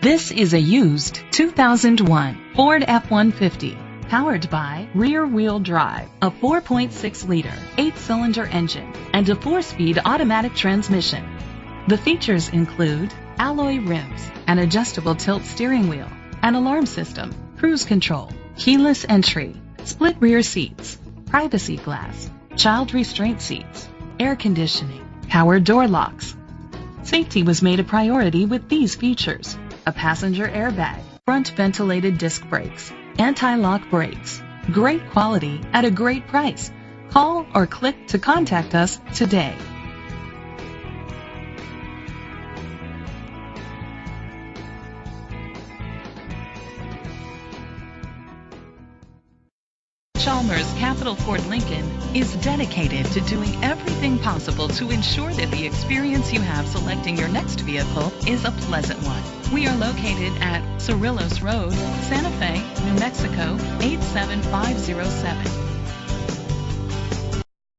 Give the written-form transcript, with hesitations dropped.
This is a used 2001 Ford F-150, powered by rear-wheel drive, a 4.6-liter, 8-cylinder engine, and a 4-speed automatic transmission. The features include alloy rims, an adjustable tilt steering wheel, an alarm system, cruise control, keyless entry, split rear seats, privacy glass, child restraint seats, air conditioning, power door locks. Safety was made a priority with these features: a passenger airbag, front ventilated disc brakes, anti-lock brakes. Great quality at a great price. Call or click to contact us today. Chalmers Capital Ford Lincoln is dedicated to doing everything possible to ensure that the experience you have selecting your next vehicle is a pleasant one. We are located at Cerrillos Road, Santa Fe, New Mexico 87507.